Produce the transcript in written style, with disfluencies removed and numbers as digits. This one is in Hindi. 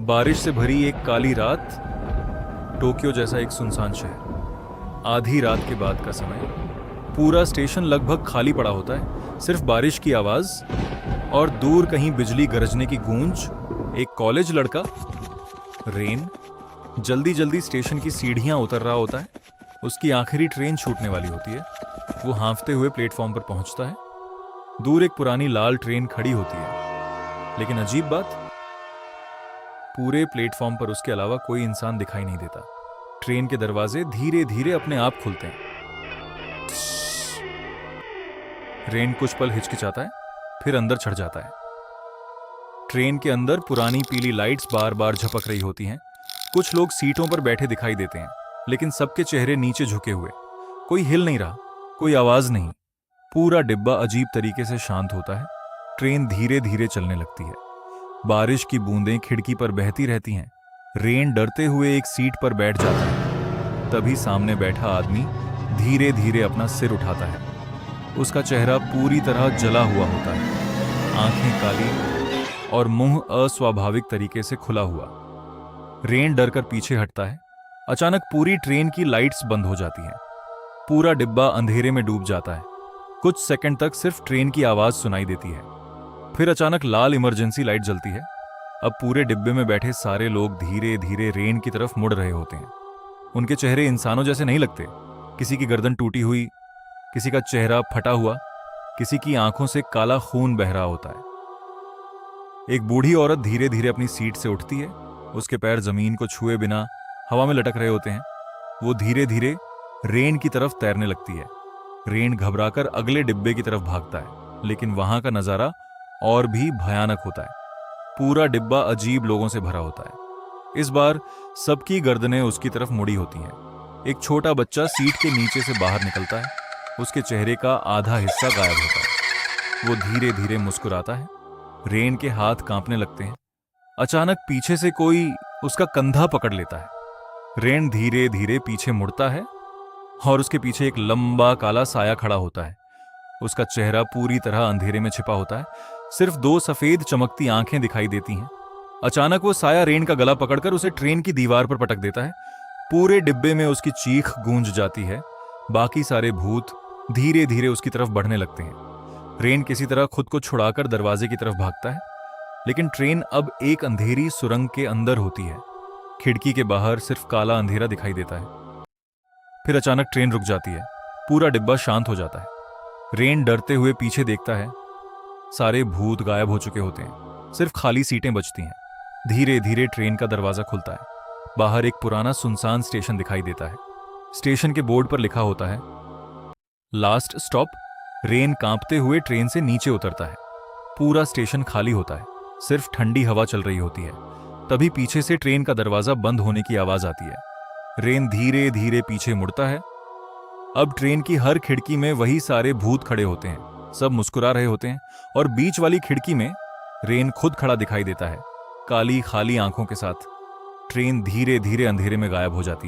बारिश से भरी एक काली रात, टोक्यो जैसा एक सुनसान शहर। आधी रात के बाद का समय, पूरा स्टेशन लगभग खाली पड़ा होता है। सिर्फ बारिश की आवाज और दूर कहीं बिजली गरजने की गूंज। एक कॉलेज लड़का रेन जल्दी जल्दी स्टेशन की सीढ़ियां उतर रहा होता है। उसकी आखिरी ट्रेन छूटने वाली होती है। वो हाँफते हुए प्लेटफॉर्म पर पहुंचता है। दूर एक पुरानी लाल ट्रेन खड़ी होती है, लेकिन अजीब बात, पूरे प्लेटफॉर्म पर उसके अलावा कोई इंसान दिखाई नहीं देता। ट्रेन के दरवाजे धीरे धीरे अपने आप खुलते हैं। रेन कुछ पल हिचकिचाता है, फिर अंदर चढ़ जाता है। ट्रेन के अंदर पुरानी पीली लाइट्स बार बार झपक रही होती हैं। कुछ लोग सीटों पर बैठे दिखाई देते हैं, लेकिन सबके चेहरे नीचे झुके हुए। कोई हिल नहीं रहा, कोई आवाज नहीं। पूरा डिब्बा अजीब तरीके से शांत होता है। ट्रेन धीरे धीरे चलने लगती है। बारिश की बूंदें खिड़की पर बहती रहती हैं। रेन डरते हुए एक सीट पर बैठ जाता है। तभी सामने बैठा आदमी धीरे धीरे अपना सिर उठाता है। उसका चेहरा पूरी तरह जला हुआ होता है, आंखें काली और मुंह अस्वाभाविक तरीके से खुला हुआ। रेन डरकर पीछे हटता है। अचानक पूरी ट्रेन की लाइट्स बंद हो जाती हैं। पूरा डिब्बा अंधेरे में डूब जाता है। कुछ सेकंड तक सिर्फ ट्रेन की आवाज सुनाई देती है। फिर अचानक लाल इमरजेंसी लाइट जलती है। अब पूरे डिब्बे में बैठे सारे लोग धीरे धीरे रेन की तरफ मुड़ रहे होते हैं। उनके चेहरे इंसानों जैसे नहीं लगते। किसी की गर्दन टूटी हुई, किसी का चेहरा फटा हुआ, किसी की आंखों से काला खून बह रहा होता है। एक बूढ़ी औरत धीरे धीरे अपनी सीट से उठती है। उसके पैर जमीन को छुए बिना हवा में लटक रहे होते हैं। वो धीरे धीरे रेन की तरफ तैरने लगती है। रेन घबराकर अगले डिब्बे की तरफ भागता है, लेकिन वहां का नजारा और भी भयानक होता है। पूरा डिब्बा अजीब लोगों से भरा होता है। इस बार सबकी गर्दनें उसकी तरफ मुड़ी होती हैं। एक छोटा बच्चा सीट के नीचे से बाहर निकलता है। उसके चेहरे का आधा हिस्सा गायब होता है। वो धीरे धीरे मुस्कुराता है। रेन के हाथ कांपने लगते हैं। अचानक पीछे से कोई उसका कंधा पकड़ लेता है। रेन धीरे धीरे पीछे मुड़ता है और उसके पीछे एक लंबा काला साया खड़ा होता है। उसका चेहरा पूरी तरह अंधेरे में छिपा होता है। सिर्फ दो सफेद चमकती आंखें दिखाई देती हैं। अचानक वो साया रेन का गला पकड़कर उसे ट्रेन की दीवार पर पटक देता है। पूरे डिब्बे में उसकी चीख गूंज जाती है। बाकी सारे भूत धीरे धीरे उसकी तरफ बढ़ने लगते हैं। रेन किसी तरह खुद को छुड़ाकर दरवाजे की तरफ भागता है, लेकिन ट्रेन अब एक अंधेरी सुरंग के अंदर होती है। खिड़की के बाहर सिर्फ काला अंधेरा दिखाई देता है। फिर अचानक ट्रेन रुक जाती है। पूरा डिब्बा शांत हो जाता है। रेन डरते हुए पीछे देखता है। सारे भूत गायब हो चुके होते हैं। सिर्फ खाली सीटें बचती हैं। धीरे धीरे ट्रेन का दरवाजा खुलता है। बाहर एक पुराना सुनसान स्टेशन दिखाई देता है। स्टेशन के बोर्ड पर लिखा होता है, लास्ट स्टॉप। रेन कांपते हुए ट्रेन से नीचे उतरता है। पूरा स्टेशन खाली होता है। सिर्फ ठंडी हवा चल रही होती है। तभी पीछे से ट्रेन का दरवाजा बंद होने की आवाज आती है। रेन धीरे धीरे पीछे मुड़ता है। अब ट्रेन की हर खिड़की में वही सारे भूत खड़े होते हैं। सब मुस्कुरा रहे होते हैं और बीच वाली खिड़की में रेन खुद खड़ा दिखाई देता है, काली खाली आंखों के साथ। ट्रेन धीरे धीरे अंधेरे में गायब हो जाती है।